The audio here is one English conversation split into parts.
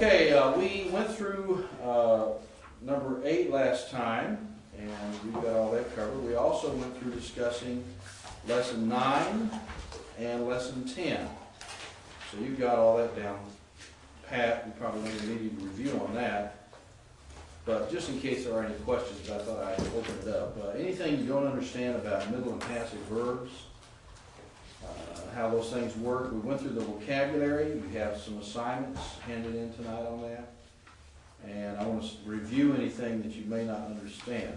Okay, we went through number 8 last time, and we got all that covered. We also went through discussing lesson 9 and lesson 10. So you've got all that down pat. You probably don't even need a review on that. But just in case there are any questions, I thought I'd open it up. Anything you don't understand about middle and passive verbs, how those things work. We went through the vocabulary. We have some assignments handed in tonight on that. And I want to review anything that you may not understand.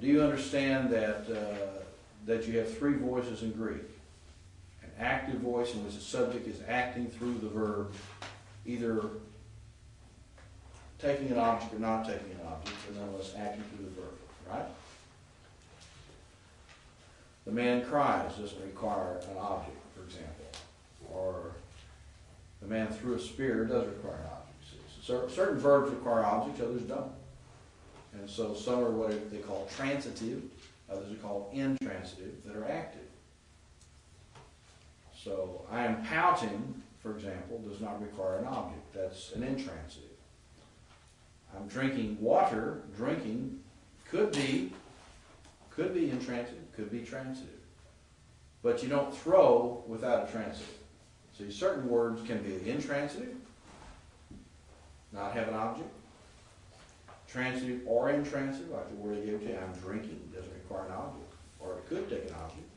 Do you understand that that you have 3 voices in Greek? An active voice in which the subject is acting through the verb, either taking an object or not taking an object, and then it's acting through the verb, right? The man cries doesn't require an object, for example. Or the man threw a spear does require an object. So certain verbs require objects, others don't. And so some are what they call transitive, others are called intransitive, that are active. So I am pouting, for example, does not require an object. That's an intransitive. I'm drinking water, drinking could be intransitive, could be transitive. But you don't throw without a transitive. So certain words can be intransitive, not have an object, transitive or intransitive, like the word I gave to you, I'm drinking, doesn't require an object, or it could take an object.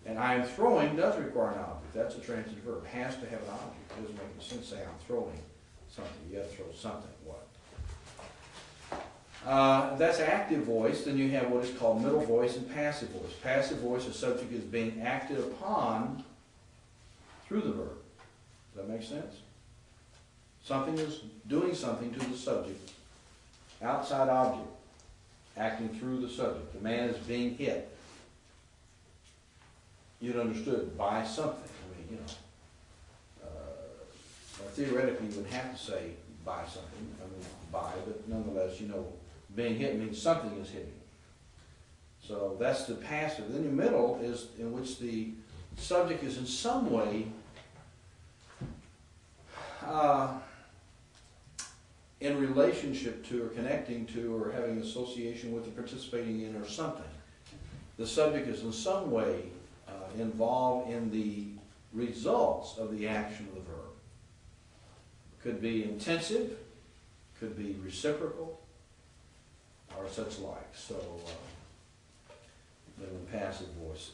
And I am throwing does require an object. That's a transitive verb. Has to have an object. It doesn't make any sense to say I'm throwing something. You got to throw something. What? That's active voice. Then you have what is called middle voice and passive voice. Passive voice, the subject is being acted upon through the verb. Does that make sense? Something is doing something to the subject. Outside object. Acting through the subject. The man is being hit. You'd understood by something. I mean, you know. Theoretically, you would have to say by something. I mean, by, but nonetheless, you know, being hit means something is hitting. So that's the passive. Then the middle is in which the subject is in some way in relationship to or connecting to or having association with or participating in or something. The subject is in some way involved in the results of the action of the verb. Could be intensive, could be reciprocal, or such like. So, middle and passive voices.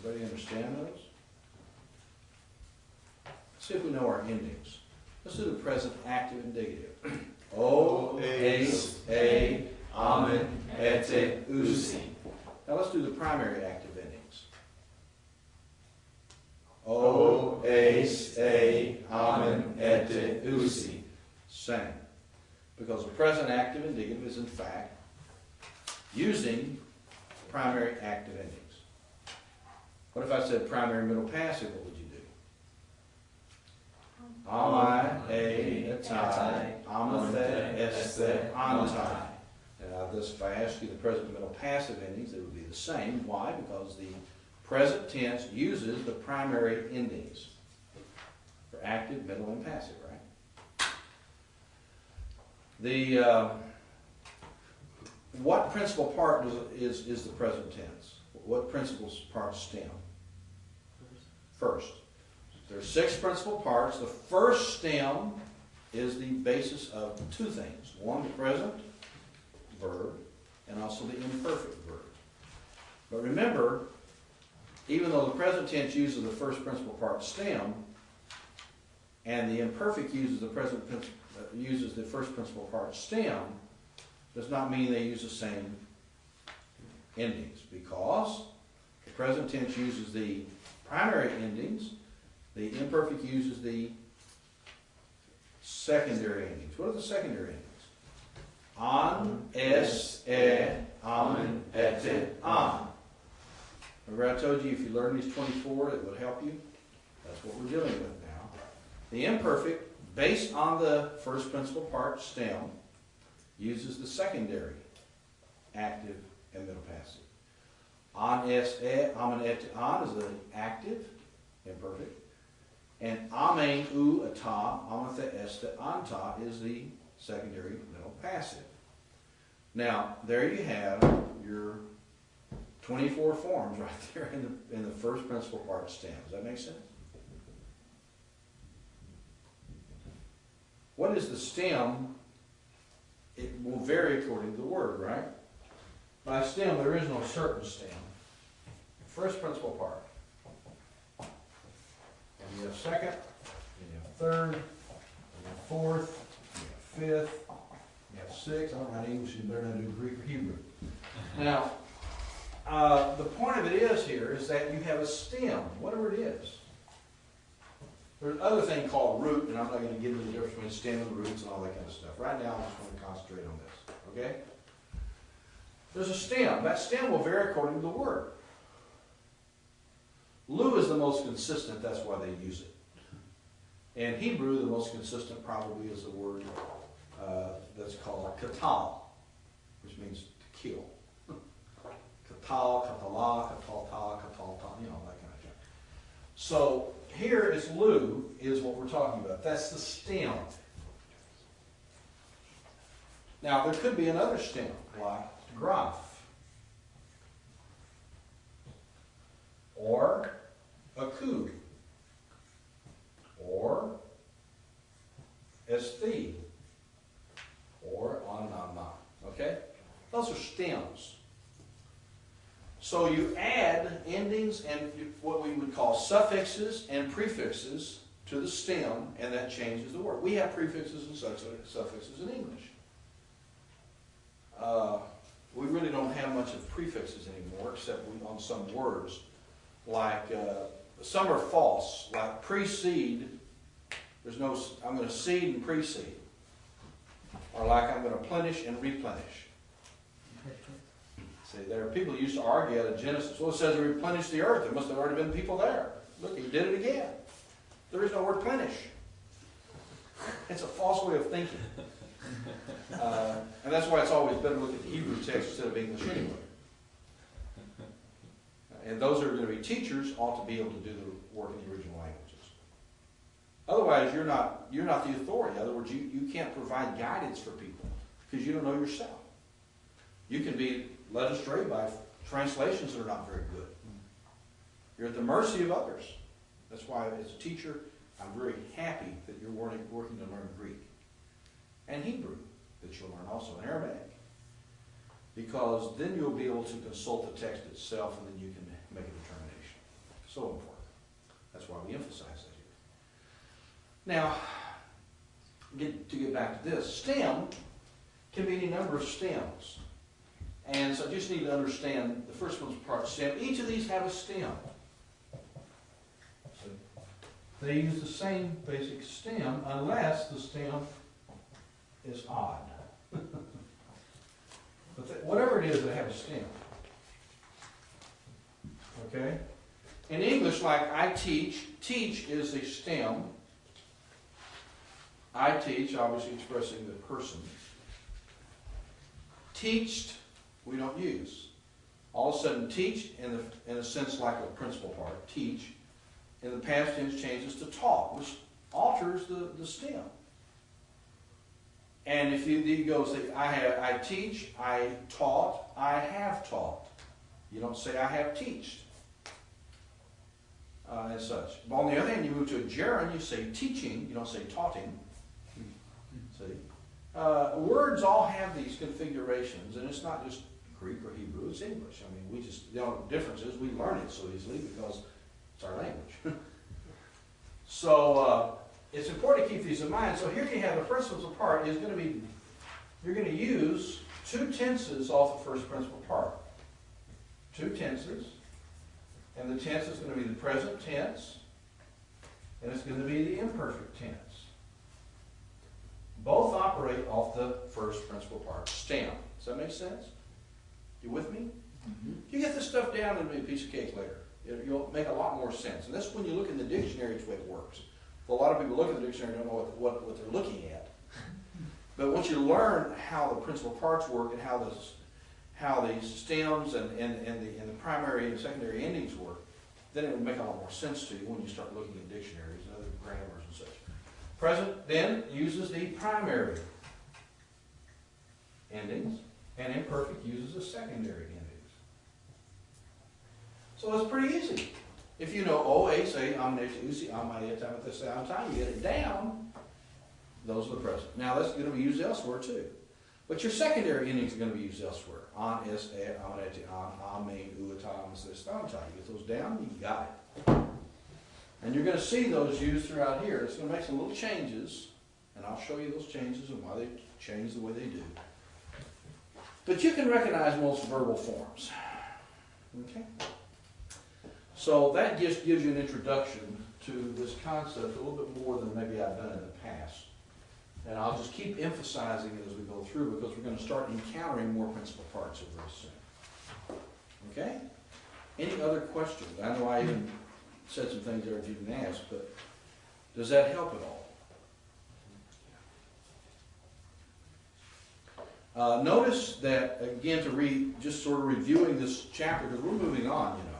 Everybody understand those? Let's see if we know our endings. Let's do the present active indicative. O, eis, e, amen, ete, usi. Now let's do the primary active endings. O, eis, e, amen, ete, usi. Same. Because the present active indicative is in fact using primary active endings. What if I said primary middle passive? What would you do? Amai, e, etai, amathe, este, antai. Now this, if I ask you the present middle passive endings, they would be the same. Why? Because the present tense uses the primary endings for active, middle, and passive, right? The what principal part is the present tense? What principal parts stem? First. There are 6 principal parts. The first stem is the basis of 2 things. One, the present verb, and also the imperfect verb. But remember, even though the present tense uses the first principal part stem, and the imperfect uses the first principal part stem, does not mean they use the same endings, because the present tense uses the primary endings, the imperfect uses the secondary endings. What are the secondary endings? An, es, e, amen, ete, an. Remember I told you if you learn these 24, it would help you? That's what we're dealing with now. The imperfect, based on the first principal part, stem, uses the secondary, active and middle passive. An, es, e, amen, ete, an is the active, imperfect. And amen, u, ata, amatha, este, anta is the secondary middle passive. Now, there you have your 24 forms right there in the first principal part stem. Does that make sense? What is the stem? It will vary according to the word, right? By stem, there is no certain stem. First principal part. And you have second, and you have third, and you have fourth, and you have fifth, and you have sixth. I don't know how English, you better not do Greek or Hebrew. Now, the point of it is here is that you have a stem, whatever it is. There's another thing called root, and I'm not going to get into the difference between stem and roots and all that kind of stuff. Right now, I just want to concentrate on this, okay? There's a stem. That stem will vary according to the word. Lu is the most consistent, that's why they use it. In Hebrew, the most consistent probably is the word that's called katal, which means to kill. Katal, katala, katalta, katalta, you know, that kind of thing. So here is lu, is what we're talking about. That's the stem. Now, there could be another stem, like graph, or aku, or esthi, or on and on and on. Okay? Those are stems. So you add endings and what we would call suffixes and prefixes to the stem, and that changes the word. We have prefixes and suffixes in English. We really don't have much of prefixes anymore, except on some words. Like, some are false, like precede. There's no, I'm going to seed and precede. Or like I'm going to plenish and replenish. See, there are people who used to argue out of Genesis. Well, it says he replenished the earth. There must have already been people there. Look, he did it again. There is no word plenish. It's a false way of thinking. And that's why it's always better to look at the Hebrew text instead of English anyway. And those who are going to be teachers ought to be able to do the work in the original languages. Otherwise, you're not the authority. In other words, you can't provide guidance for people because you don't know yourself. You can be led astray by translations that are not very good. You're at the mercy of others. That's why, as a teacher, I'm very happy that you're working to learn Greek and Hebrew, that you'll learn also, and Aramaic. Because then you'll be able to consult the text itself, and then you can make a determination. So important. That's why we emphasize that here. Now, to get back to this, stem can be any number of stems. And so you just need to understand the first one's part stem. Each of these have a stem. So they use the same basic stem unless the stem is odd. But whatever it is, they have a stem. Okay? In English, like I teach, teach is a stem. I teach, obviously expressing the person. Teached, we don't use. All of a sudden, teach, in a sense like a principal part, teach, in the past tense changes to taught, which alters the stem. And if you go say, I teach, I taught, I have taught. You don't say, I have teached. And such. But on the other hand, you move to a gerund, you say teaching, you don't say taughting. See? Words all have these configurations, and it's not just Greek or Hebrew, it's English. I mean, we just, the only difference is we learn it so easily because it's our language. So, it's important to keep these in mind. So here you have the principles of part is going to be, you're going to use two tenses off the first principal part. Two tenses. And the tense is going to be the present tense. And it's going to be the imperfect tense. Both operate off the first principal part, stem. Does that make sense? You with me? Mm-hmm. You get this stuff down, it'll be a piece of cake later. You'll make a lot more sense. And that's when you look in the dictionary, it's the way it works. A lot of people look at the dictionary and don't know what they're looking at. But once you learn how the principal parts work and how the stems and the primary and secondary endings work, then it will make a lot more sense to you when you start looking at dictionaries and other Present then uses the primary endings, and imperfect uses the secondary endings. So it's pretty easy. If you know OA, say, usi, you get it down, those are the present. Now that's going to be used elsewhere too. But your secondary endings are going to be used elsewhere. On, es, et, amaneti, on, amen, uatam, stanta. You get those down, you got it. And you're going to see those used throughout here. It's going to make some little changes, and I'll show you those changes and why they change the way they do. But you can recognize most verbal forms. Okay? So that just gives you an introduction to this concept a little bit more than maybe I've done in the past. And I'll just keep emphasizing it as we go through because we're going to start encountering more principal parts of this soon. Okay? Any other questions? I know I even said some things there that you didn't ask, but does that help at all? Notice that, again, just sort of reviewing this chapter, because we're moving on, you know.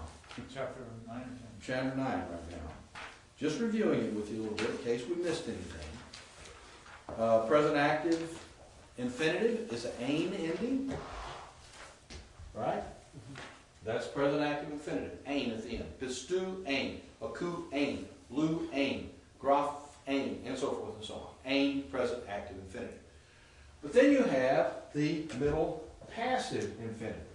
Chapter 9 or 10? Chapter 9 right now. Just reviewing it with you a little bit in case we missed anything. Present active infinitive is an ain ending, right? That's present active infinitive. Ain at the end. Pistu ain, aku ain, lu ain, graf ain, and so forth and so on. Ain, present active infinitive. But then you have the middle passive infinitive.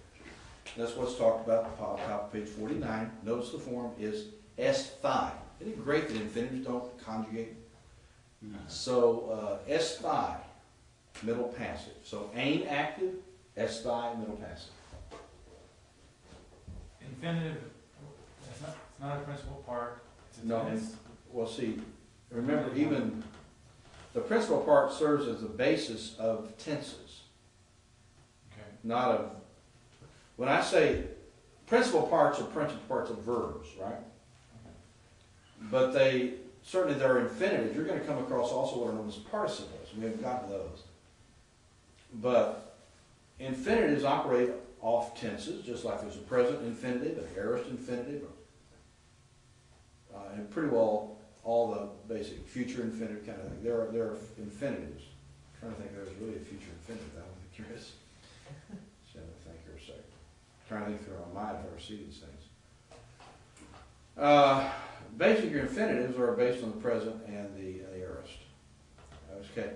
That's what's talked about at the top of page 49. Notice the form is S5. Isn't it great that infinitives don't conjugate? So S5, middle passive. So ain active, S5, middle passive. Infinitive, it's not a principal part. It's a No, tense. well see, remember even the principal part serves as the basis of tenses. Okay. Not of, when I say principal parts are principal parts of verbs, right? Okay. But certainly there are infinitives. You're going to come across also what are known as participles. We haven't gotten to those. But infinitives operate off tenses, just like there's a present infinitive, an aorist infinitive, and pretty well all the basic future infinitive kind of thing. There are infinitives. I'm trying to think if there's really a future infinitive. I don't think there is. Just have to think here a second. Trying to think through my mind if I ever see these things. Basic infinitives are based on the present and the aorist. Okay.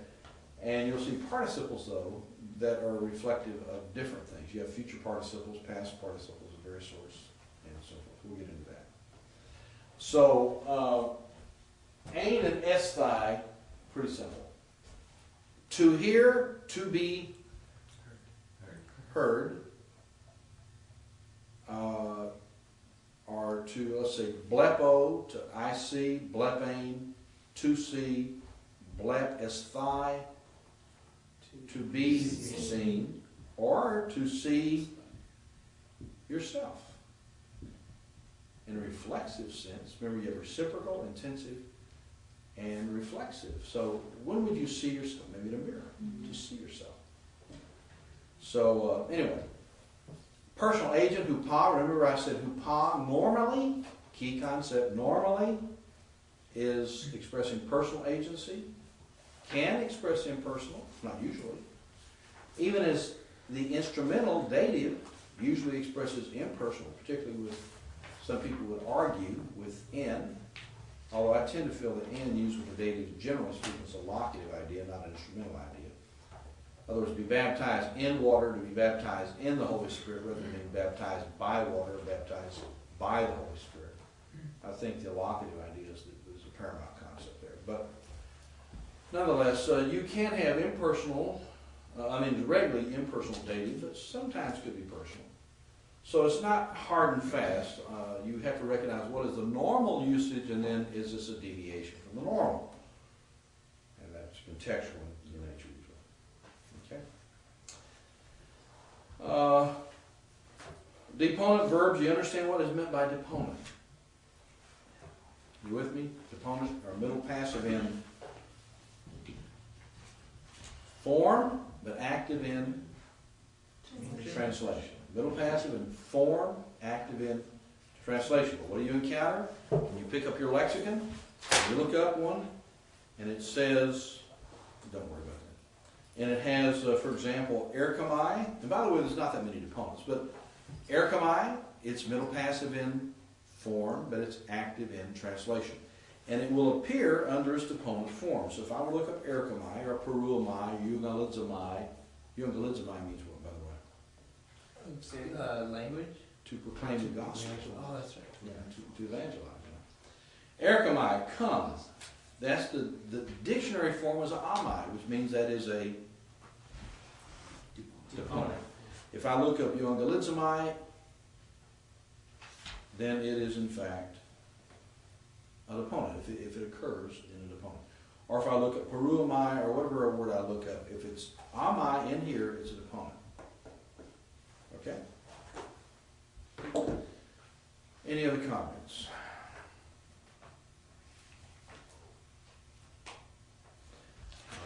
And you'll see participles, though, that are reflective of different things. You have future participles, past participles of various sorts, and so forth. We'll get into that. So, ain and esthai, pretty simple. To hear, to be heard, are to, let's see, blepo, to I see, blepain, to see, blep esthai, to be seen, or to see yourself. In a reflexive sense, remember you have reciprocal, intensive, and reflexive. So when would you see yourself? Maybe in a mirror, to see yourself. So anyway, personal agent, hupa, remember I said hupa normally, key concept, normally is expressing personal agency, can express impersonal, not usually. Even as the instrumental dative usually expresses impersonal, particularly with, some people would argue with in, although I tend to feel that in used with the dative, generally speaking, is a locative idea, not an instrumental idea. In other words, to be baptized in water, to be baptized in the Holy Spirit, rather than being baptized by water, baptized by the Holy Spirit. I think the locative idea is the paramount concept there. But nonetheless, you can have impersonal, regularly impersonal dative, but sometimes could be personal. So it's not hard and fast. You have to recognize what is the normal usage, and then is this a deviation from the normal? And that's contextual in nature usually. Okay. Deponent verbs, you understand what is meant by deponent? You with me? Deponent are middle passive in form, but active in translation. Middle passive in form, active in translation. But what do you encounter? When you pick up your lexicon, you look up one, and it says, don't worry about that. And it has, for example, erkamai, and by the way, there's not that many deponents, but erkamai, it's middle passive in form, but it's active in translation. And it will appear under its deponent form. So if I were to look up erkamai, or peruamai, yungalidzamai means what, by the way? Language? To proclaim the gospel. Oh, that's right. Yeah, to evangelize. Erkamai, come. That's the dictionary form is amai, which means that is a deponent. If I look up yungalidzamai, then it is in fact a deponent, if it occurs in a deponent. Or if I look at peruamai, or whatever word I look up, if it's amai in here, it's a deponent. Okay? Any other comments?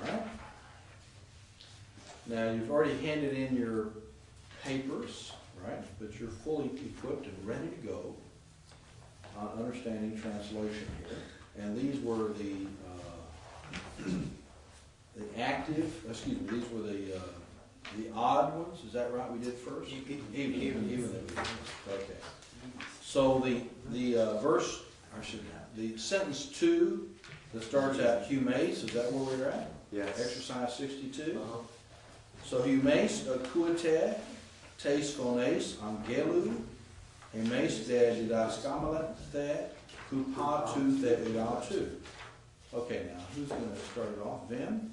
All right. Now, you've already handed in your papers, right? But you're fully equipped and ready to go on understanding translation here. And these were the these were the odd ones, is that right? We did first? Even. Okay. So the sentence 2 that starts out humes, is that where we're at? Yes. Exercise 62. So humes akuete tes phones angelu humes de didaskamalete kupatu the idatu. Okay, now who's going to start it off? Ben?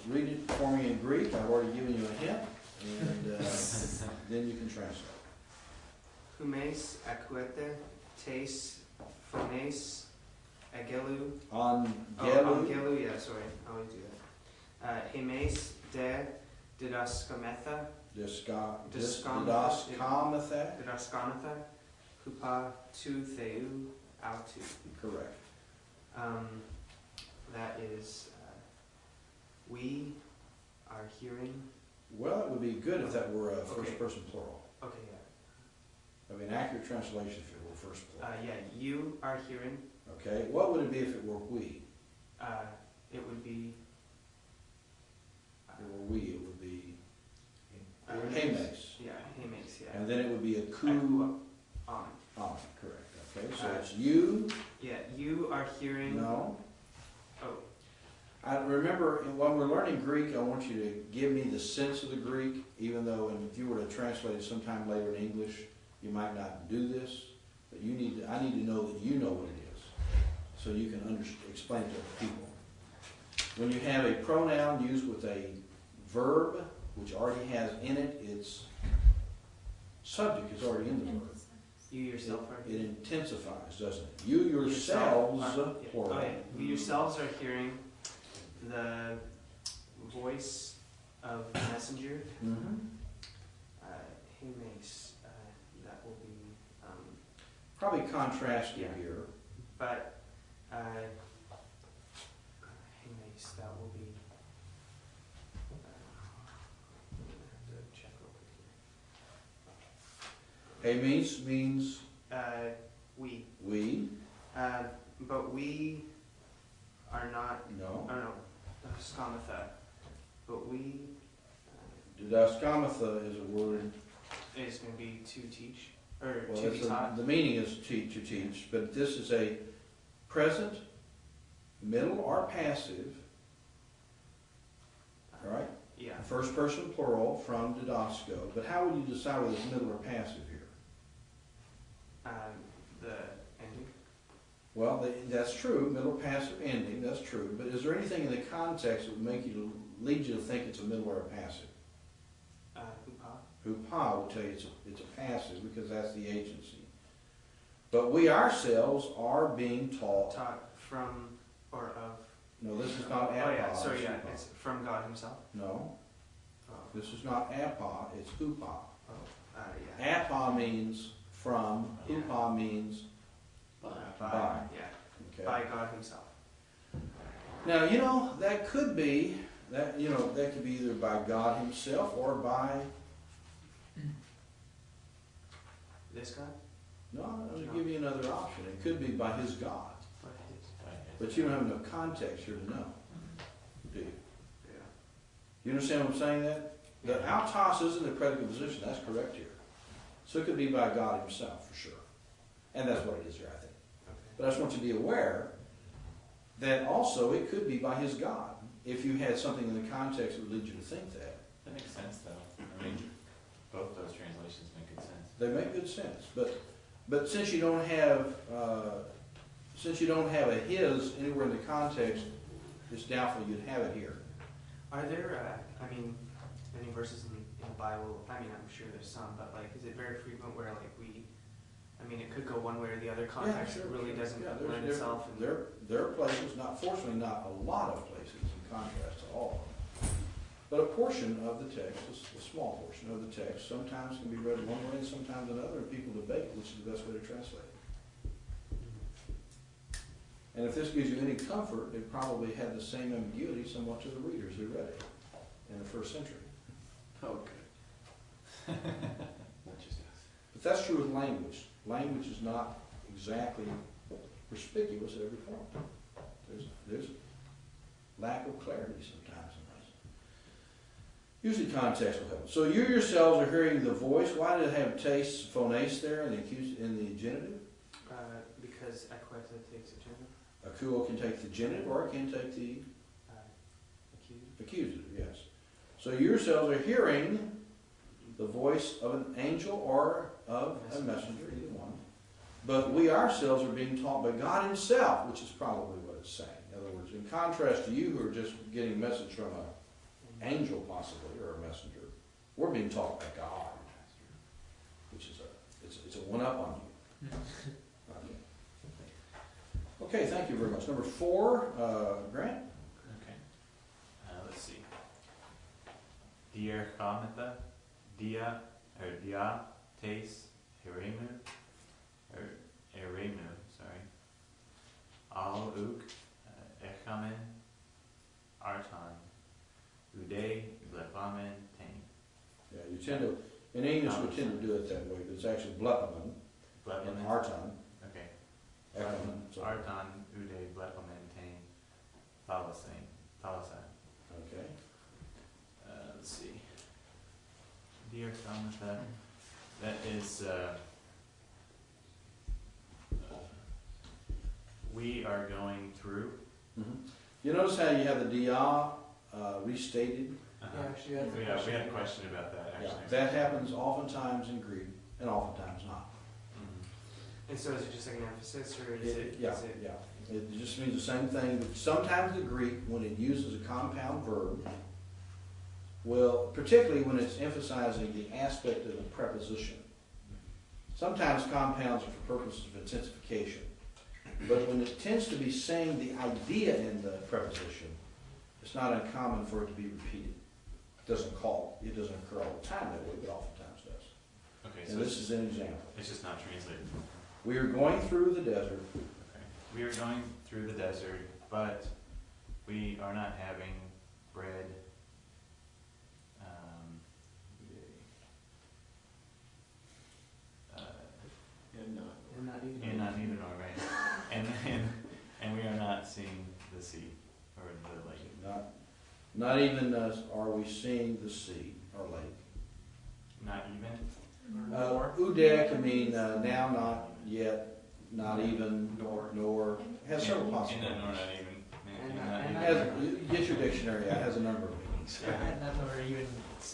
Read it for me in Greek. I've already given you a hint, and then you can translate. Humes akuete tes phones agelu. Angelu. Yeah, sorry, I always do that. Humes de didaskametha. Didaskametha. Kupa tu theu autu. Correct. That is, we are hearing. Well, it would be good if that were a first person plural. Okay, yeah. I mean, accurate translation if it were first plural. Yeah, you are hearing. Okay, what would it be if it were we? It would be. If it were we, it would be humes. Yeah, humes, yeah. And then it would be a correct. Okay, so it's you. Yeah, you are hearing. No. Oh. I remember when we're learning Greek, I want you to give me the sense of the Greek, even though if you were to translate it sometime later in English, you might not do this, but I need to know that you know what it is, so you can explain it to other people. When you have a pronoun used with a verb, which already has in it its subject is already in the verb. You yourself are. It intensifies, doesn't it? You yourselves, plural. Oh, yeah. You yourselves are hearing the voice of the messenger. Mm-hmm. Humes, that will be. Probably contrasted Yeah. here. But humes, that will be. I have to check real quick here. Hemes means We. we. But we are not. No. Oh no, skamatha. But we Didaskamatha is a word. is going to be to teach or Well, to be taught. the meaning is to teach, but this is a present, middle, or passive. All right. Yeah. First person plural from didasko. But how would you decide whether it's middle or passive here? The ending. Well, that's true. Middle passive ending. That's true. But is there anything in the context that would lead you to think it's a middle or a passive? Hupa. Hupa will tell you it's a passive because that's the agency. But we ourselves are being taught. Taught from or of. No, this is not apa. Oh yeah, sorry, it's yeah, hupa. it's from God Himself. No, Oh, this is not apa. It's hupa. yeah. Apa means from. Hupa means By. by. Yeah. Okay. By God Himself. Now that could be that could be either by God Himself or by. This God. No, I'll give you another option. It could be by His God. By His. but you don't have enough context here to know, do you? Yeah. You understand what I'm saying that? The autos isn't a predicate position, that's correct here. So it could be by God himself, for sure. And that's what it is here, I think. Okay. But I just want you to be aware that also it could be by his God. If you had something in the context that would lead you to think that. That makes sense, though. I mean, both those translations make good sense. They make good sense. But since you don't have a his anywhere in the context, it's doubtful you'd have it here. Are there, any verses in the Bible, I'm sure there's some, but like, is it very frequent where like it could go one way or the other, context Yeah, sure, really sure. doesn't Yeah, lend itself? And there are places, fortunately not a lot of places in contrast to all of them. But a portion of the text, a small portion of the text, sometimes can be read one way and sometimes another, and people debate which is the best way to translate it. And if this gives you any comfort, it probably had the same ambiguity somewhat to the readers who read it in the first century. Okay. But that's true with language. Language is not exactly perspicuous at every point. There's lack of clarity sometimes in this. Usually context will help. So you yourselves are hearing the voice. Why did it have taste, phones there in the genitive? because equata takes a genitive. Akuo can take the genitive or it can take the Accusative. accusative, yes. So you yourselves are hearing the voice of an angel or of a messenger, either one. But we ourselves are being taught by God himself, which is probably what it's saying. In other words, in contrast to you who are just getting a message from an angel possibly, or a messenger, we're being taught by God, which is it's a one-up on you. Okay, thank you very much. Number 4, Grant? Okay. Let's see. Diarchomata, dia, tes, eremu, sorry. Al uk, echamen, arton, ude, blepamen, tain. Yeah, you tend to, in English we tend to do it that way, but it's actually blepamen and arton. Okay. Echamen, so- Arton, ude, blepamen, tain, thalassane. Okay. Let's see. Diarchomata, that is, we are going through. Mm-hmm. You notice how you have the dia restated? actually, We had a question about that, Yeah, actually. that happens oftentimes in Greek and oftentimes not. Mhm. And so is it just like an emphasis, or is it? Yeah, is it yeah. It just means the same thing. Sometimes the Greek, when it uses a compound verb, will, particularly when it's emphasizing the aspect of the preposition. Sometimes compounds are for purposes of intensification. But when it tends to be saying the idea in the preposition, it's not uncommon for it to be repeated. It doesn't occur all the time that way, but oftentimes does. Okay, so And this is an example. it's just not translated. We are going through the desert. Okay. We are going through the desert, but we are not having bread. and not even? Not even alright. And we are not seeing the sea or the lake. Not even are we seeing the sea or lake. Not even. Ude can mean now, not yet, not even, nor. It has several And nor possibilities. not even. And Not not even. Get your dictionary, it has a number of meanings. or even.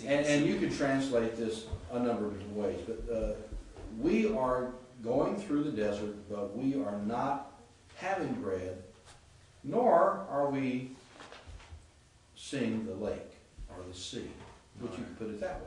And you can translate this a number of different ways, but we are going through the desert, but we are not having bread, nor are we seeing the lake or the sea, which you could put it that way.